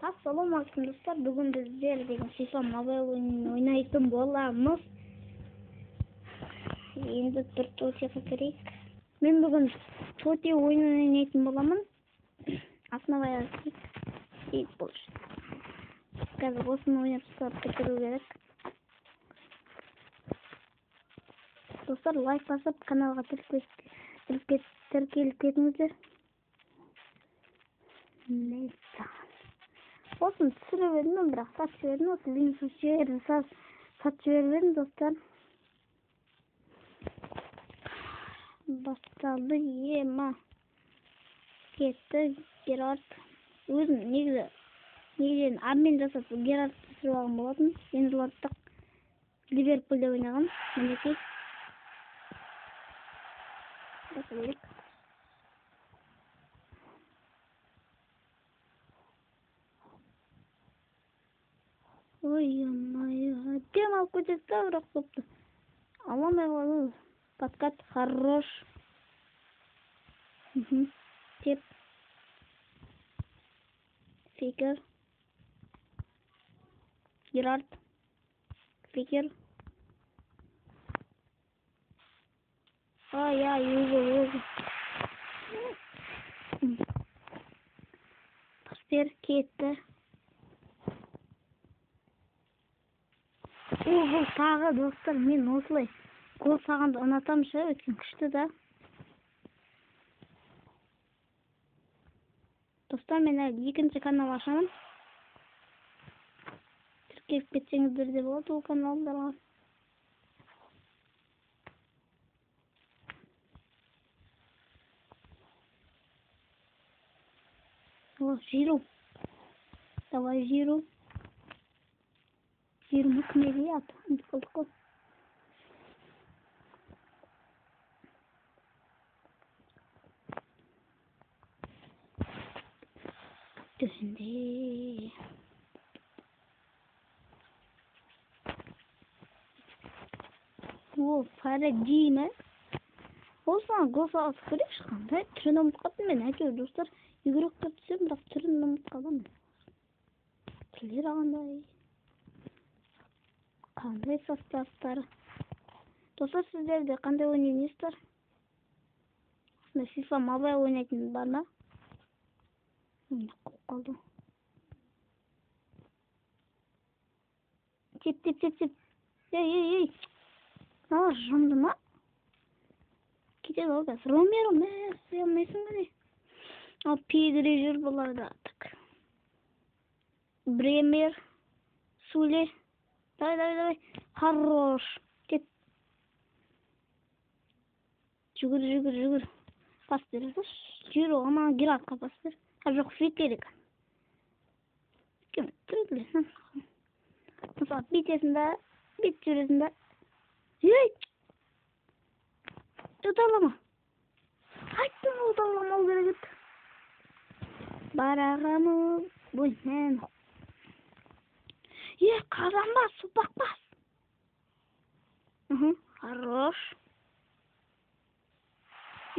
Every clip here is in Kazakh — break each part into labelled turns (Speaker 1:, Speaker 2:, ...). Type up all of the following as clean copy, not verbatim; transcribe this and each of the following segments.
Speaker 1: Assalamualaikum dostlar. Bugün bizler degan FIFA Mobile oyununu oynayıp bolamız. Endi bir to'tiga kiraylik. Men bugün to'ti oyununu oynayıp bolamın. Основая и больше. Қазір осыны ойнап шығып бітіру керек. Достар, лайк басып, каналға тіркеліп кетіңіздер. Нейсе. Осыны түсіріп едім, бірақ сатып жібердім. Осы линкін сатып жібердім, достар. Басталды, ема. Кетті, Gerard. Өзім негізен армен жасап Gerard түсіріп алған болатын. Енді латтық Ливерпульде ойнаған. Мінекей. Басылдық. Ой-ой-ой. Тем алып көтесті, бірақ қопты. Аламай қалу. Подкат хорош. Теп. Фикер. Gerard. Фикер. Ай-ай, өзі. Паспер кетті. Бұл тағы, достар, мен осылай гол сағанды ұнатам ше, өткен күшті да. Достар, мен әлі екінші канал ашамын. Тіркеліп кетсеңіздер де болады ол каналдарға. О, Жиру. Давай, Жиру. Жиру кімеге аты. Қылдық. Төсінде. О, Фаради ме? Осыған гол салып көрек шыққандай. Түрін ұмыт қаттым мен. Әйтеуір достар, жүгіріп түсем, бірақ түрін ұмыт қаламын. Түрлер ағандай. Қандай составтары. Достар, сіздерде қандай ойнайсыздар? FIFA Mobile ойнайтын бар ма? Қоп қалды. Теп. Ей. Ала жұмды ма? Кетеді ол қазір. Ромеро мәз, елмейсің бәне. Ал Педри жүр бұларда атық. Бремер. Суле. Давай. Хорош. Теп. Жүгір. Пас береді. Жүру, ама Gerardқа пас бер. Жоқ, Фикерік. Кім? Түрілесің. Мысалы, бит жүресінде. Ей! Ұдалама. Айттың ұдалама ол керек еді. Барағамы. Бұймен. Қазанбас, сұпақпас. Хорош.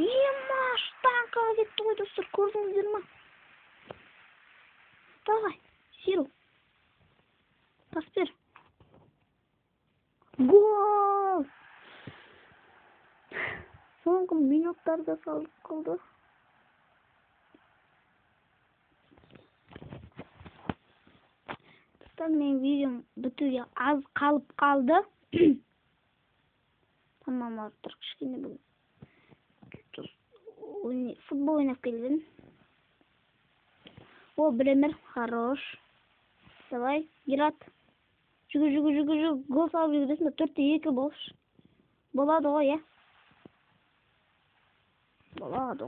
Speaker 1: Ема, штанқаға кетті ғой, достар, көрдіңіздер ма? Давай, Жиру. Пас бер. Гол! Соңғы минуттарда салып қалды. Достар, мен видеом бітуге аз қалып қалды. Тамам артық кішкене бұл. Футбол ойнап келдім. О, Бремер, хорош. Давай, Gerard. Жүгір. Гол салып жүгіресің, 4-2 болш. Болады ғой, е? Болады.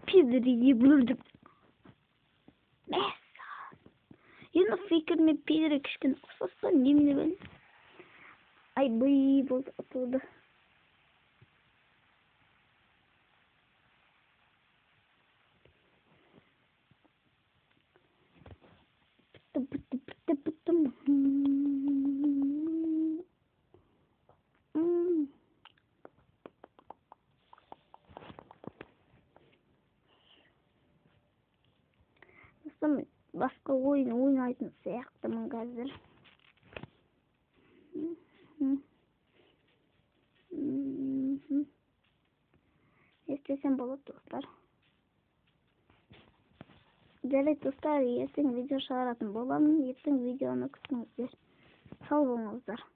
Speaker 1: Педриге бүлдік. Енді Фикер мен Педри кішкені ұқсаспа, немені бәлі. Ай, бұй болды, ұтылды. Бітті. çıksam başka oyun oynaydım siyahtımın gazdır. İstesem bulup dostlar. Evet dostlar, ertesi video çağıratın bolam. Ertesi videonu kısmınızdır. Sağ olunuzlar.